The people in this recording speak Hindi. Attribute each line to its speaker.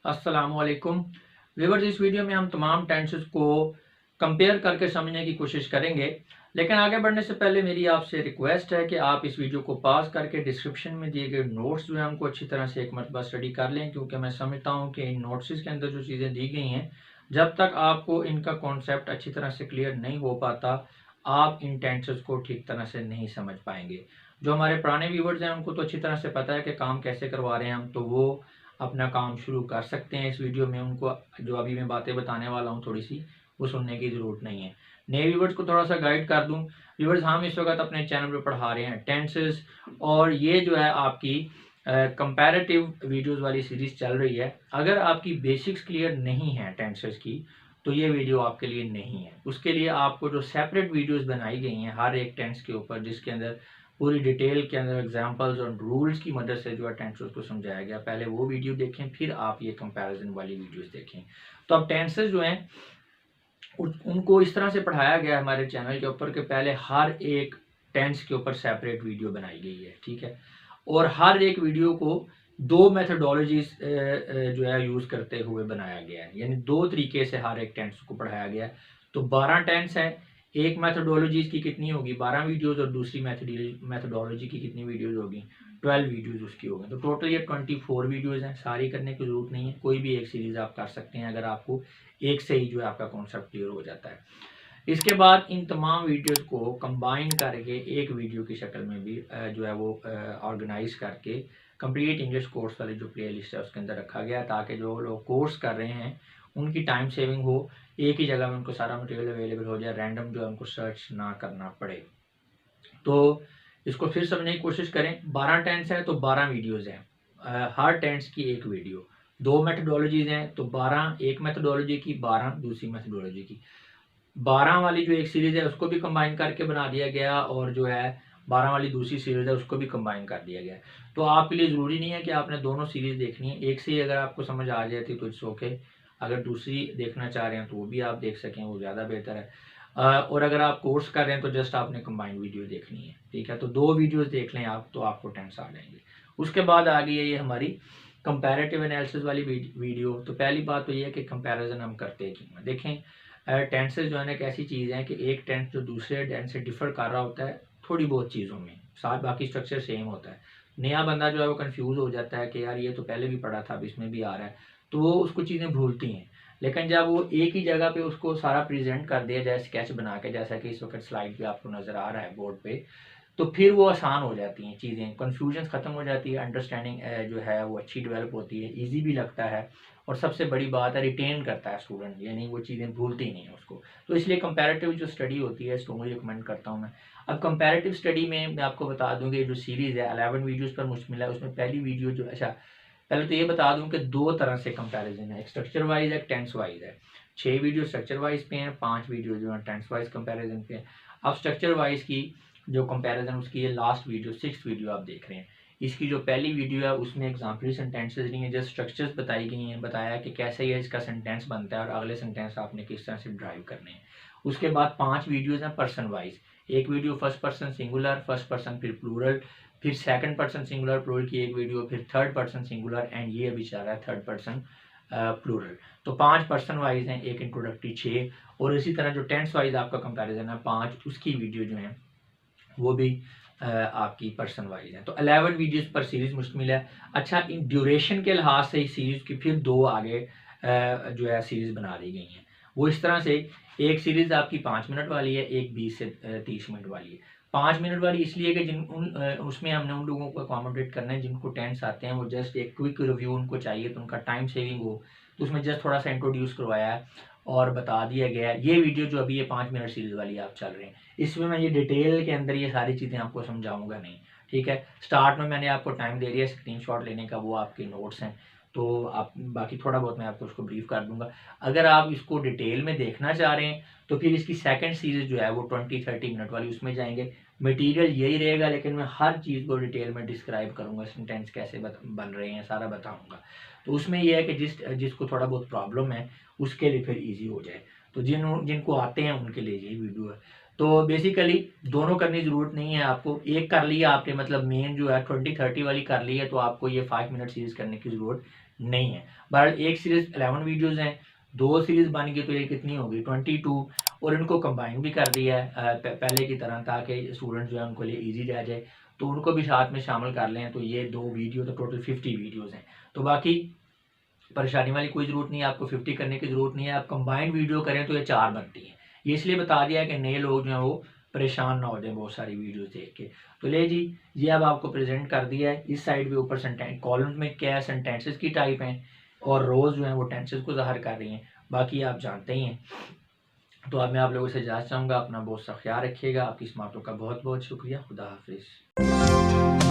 Speaker 1: अस्सलामुअलैकुम व्यूअर्स। इस वीडियो में हम तमाम टेंसेस को कंपेयर करके समझने की कोशिश करेंगे, लेकिन आगे बढ़ने से पहले मेरी आपसे रिक्वेस्ट है कि आप इस वीडियो को पॉज करके डिस्क्रिप्शन में दिए गए नोट्स जो है हमको अच्छी तरह से एक मरतबा स्टडी कर लें, क्योंकि मैं समझता हूँ कि इन नोट्स के अंदर जो चीज़ें दी गई हैं, जब तक आपको इनका कॉन्सेप्ट अच्छी तरह से क्लियर नहीं हो पाता, आप इन टेंसेस को ठीक तरह से नहीं समझ पाएंगे। जो हमारे पुराने व्यूवर्स हैं उनको तो अच्छी तरह से पता है कि काम कैसे करवा रहे हैं हम, तो वो अपना काम शुरू कर सकते हैं। इस वीडियो में उनको जो अभी मैं बातें बताने वाला हूँ थोड़ी सी, वो सुनने की ज़रूरत नहीं है। नए व्यूवर्स को थोड़ा सा गाइड कर दूँ। व्यूवर्स, हम इस वक्त अपने चैनल पर पढ़ा रहे हैं टेंसेस, और ये जो है आपकी कंपैरेटिव वीडियोस वाली सीरीज चल रही है। अगर आपकी बेसिक्स क्लियर नहीं है टेंसेस की, तो ये वीडियो आपके लिए नहीं है। उसके लिए आपको जो सेपरेट वीडियोस बनाई गई हैं हर एक टेंस के ऊपर, जिसके अंदर पूरी डिटेल के अंदर एग्जांपल्स और रूल्स की मदद से जो है टेंसेस को समझाया गया, पहले वो वीडियो देखें, फिर आप ये कंपैरिजन वाली वीडियोस देखें। तो अब टेंसेस जो हैं उनको इस तरह से पढ़ाया गया हमारे चैनल के ऊपर कि पहले हर एक टेंस के ऊपर सेपरेट वीडियो बनाई गई है, ठीक है। और हर एक वीडियो को दो मेथडोलॉजीज जो है यूज़ करते हुए बनाया गया है, यानी दो तरीके से हर एक टेंस को पढ़ाया गया है। तो 12 टेंस है, एक मेथडोलॉजीज की कितनी होगी 12 वीडियोस, और दूसरी मेथडोलॉजी की कितनी वीडियोस होगी 12 वीडियोस उसकी होगी। तो टोटल ये 24 वीडियोस हैं। सारी करने की ज़रूरत नहीं है, कोई भी एक सीरीज़ आप कर सकते हैं अगर आपको एक से ही जो है आपका कॉन्सेप्ट क्लियर हो जाता है। इसके बाद इन तमाम वीडियोस को कंबाइन करके एक वीडियो की शक्ल में भी जो है वो ऑर्गेनाइज करके कंप्लीट इंग्लिश कोर्स वाली जो प्ले लिस्ट है उसके अंदर रखा गया, ताकि जो लोग कोर्स कर रहे हैं उनकी टाइम सेविंग हो, एक ही जगह में उनको सारा मटेरियल अवेलेबल हो जाए, रैंडम जो है उनको सर्च ना करना पड़े। तो इसको फिर समझने की कोशिश करें। 12 टेंस है तो 12 वीडियोज़ हैं, हर टेंस की एक वीडियो। दो मेथडोलॉजीज़ हैं तो 12 एक मेथडोलॉजी की, 12 दूसरी मेथडोलॉजी की। 12 वाली जो एक सीरीज़ है उसको भी कंबाइन करके बना दिया गया, और जो है 12 वाली दूसरी सीरीज़ है उसको भी कंबाइन कर दिया गया। तो आपके लिए ज़रूरी नहीं है कि आपने दोनों सीरीज़ देखनी है, एक से ही अगर आपको समझ आ जाती तो इट्स ओके। अगर दूसरी देखना चाह रहे हैं तो वो भी आप देख सकें, वो ज़्यादा बेहतर है। और अगर आप कोर्स कर रहे हैं तो जस्ट आपने कंबाइंड वीडियो देखनी है, ठीक है। तो दो वीडियोज़ देख लें आप, तो आपको टेंस आ जाएंगे। उसके बाद आ गई है ये हमारी कंपैरेटिव एनालिसिस वाली वीडियो। तो पहली बात तो ये है कि कंपैरिजन हम करते क्यों हैं। देखें, टेंसेज जो है ना एक ऐसी चीज़ है कि एक टेंस जो दूसरे टेंस से डिफर कर रहा होता है थोड़ी बहुत चीज़ों में, साथ बाकी स्ट्रक्चर सेम होता है। नया बंदा जो है वो कंफ्यूज हो जाता है कि यार ये तो पहले भी पढ़ा था, अब इसमें भी आ रहा है, तो वो उसको चीज़ें भूलती हैं। लेकिन जब वो एक ही जगह पे उसको सारा प्रेजेंट कर दिया जाए स्केच बना के, जैसा कि इस वक्त स्लाइड पे आपको नज़र आ रहा है बोर्ड पे, तो फिर वो आसान हो जाती हैं चीज़ें, कन्फ्यूजन ख़त्म हो जाती है, अंडरस्टैंडिंग जो है वो अच्छी डेवलप होती है, इजी भी लगता है, और सबसे बड़ी बात है रिटेन करता है स्टूडेंट, यानी वो चीज़ें भूलती नहीं है उसको। तो इसलिए कंपैरेटिव जो स्टडी होती है स्ट्रॉन्गली रिकमेंड करता हूँ मैं। अब कंपैरेटिव स्टडी में मैं आपको बता दूँ कि जो सीरीज़ है 11 वीडियोज़ पर मुश्तमिल है, उसमें पहली वीडियो जो, अच्छा पहले तो ये बता दूं कि दो तरह से कंपैरिजन है, एक स्ट्रक्चर वाइज है, एक टेंस वाइज है। 6 वीडियो स्ट्रक्चर वाइज पे हैं, 5 वीडियो जो है टेंस वाइज कंपैरिजन पे हैं। अब स्ट्रक्चर वाइज की जो कंपैरिजन उसकी ये लास्ट वीडियो 6th वीडियो आप देख रहे हैं। इसकी जो पहली वीडियो है उसमें एग्जाम्पलरी सेंटेंसेज नहीं है, जस्ट स्ट्रक्चर्स बताई गई हैं, बताया कि कैसे ये इसका सेंटेंस बनता है और अगले सेंटेंस आपने किस तरह से ड्राइव करने हैं। उसके बाद 5 वीडियोज़ हैं पर्सन वाइज। एक video first person singular, first person फिर प्लूरल, फिर सेकंड पर्सन सिंगुलर प्लूरल की एक वीडियो, फिर थर्ड पर्सन सिंगुलर, एंड ये अभी चल रहा है थर्ड पर्सन प्लूरल। तो 5 पर्सन वाइज हैं, एक इंट्रोडक्टरी 6, और इसी तरह जो टेंस वाइज आपका कंपैरिजन है 5, उसकी वीडियो जो है वो भी आपकी पर्सन वाइज है। तो 11 वीडियोस पर सीरीज मुश्तमिल है। अच्छा, इन ड्यूरेशन के लिहाज से इस सीरीज की फिर दो आगे जो है सीरीज बना दी गई हैं। वो इस तरह से, एक सीरीज आपकी 5 मिनट वाली है, एक 20 से 30 मिनट वाली है। 5 मिनट वाली इसलिए कि उसमें हमने उन लोगों को अकोमोडेट करना है जिनको टेंस आते हैं, वो जस्ट एक क्विक रिव्यू उनको चाहिए, तो उनका टाइम सेविंग हो, तो उसमें जस्ट थोड़ा सा इंट्रोड्यूस करवाया है और बता दिया गया है। ये वीडियो जो अभी ये 5 मिनट सीरीज वाली आप चल रहे हैं, इसमें मैं ये डिटेल के अंदर ये सारी चीज़ें आपको समझाऊंगा नहीं, ठीक है। स्टार्ट में मैंने आपको टाइम दे दिया स्क्रीनशॉट लेने का, वो आपके नोट्स हैं, तो आप बाकी थोड़ा बहुत मैं आपको उसको ब्रीफ कर दूंगा। अगर आप इसको डिटेल में देखना चाह रहे हैं तो फिर इसकी सेकंड सीरीज जो है वो 20-30 मिनट वाली, उसमें जाएंगे। मटेरियल यही रहेगा, लेकिन मैं हर चीज़ को डिटेल में डिस्क्राइब करूंगा, सेंटेंस कैसे बन रहे हैं सारा बताऊंगा। तो उसमें यह है कि जिसको थोड़ा बहुत प्रॉब्लम है उसके लिए फिर ईजी हो जाए। तो जिनको आते हैं उनके लिए यही वीडियो है। तो बेसिकली दोनों करने की ज़रूरत नहीं है आपको, एक कर लिया आपने, मतलब मेन जो है 20-30 वाली कर ली है, तो आपको ये 5 मिनट सीरीज़ करने की ज़रूरत नहीं है। बट एक सीरीज़ 11 वीडियोज़ हैं, 2 सीरीज़ बन गई तो ये कितनी होगी 22, और इनको कंबाइन भी कर दिया है पहले की तरह, ताकि स्टूडेंट जो है उनको लिए ईजी रह जाए, तो उनको भी साथ में शामिल कर लें। तो ये 2 वीडियो तो टोटल 50 वीडियोज़ हैं। तो बाकी परेशानी वाली कोई ज़रूरत नहीं है, आपको 50 करने की ज़रूरत नहीं है। आप कंबाइंड वीडियो करें तो ये 4 बनती हैं। ये इसलिए बता दिया है कि नए लोग जो हैं वो परेशान ना हो जाएँ बहुत सारी वीडियोज़ देख के। तो ले जी, ये अब आपको प्रेज़ेंट कर दिया है। इस साइड पे ऊपर कॉलम्स में क्या है, सेंटेंसेस की टाइप हैं, और रोज़ जो हैं वो टेंसेस को ज़ाहिर कर रही हैं। बाकी आप जानते ही हैं। तो अब मैं आप लोगों से इजाज़त चाहूँगा। अपना बहुत सा ख़्याल रखिएगा। आपकी इस बातों का बहुत बहुत शुक्रिया। खुदा हाफ़िज़।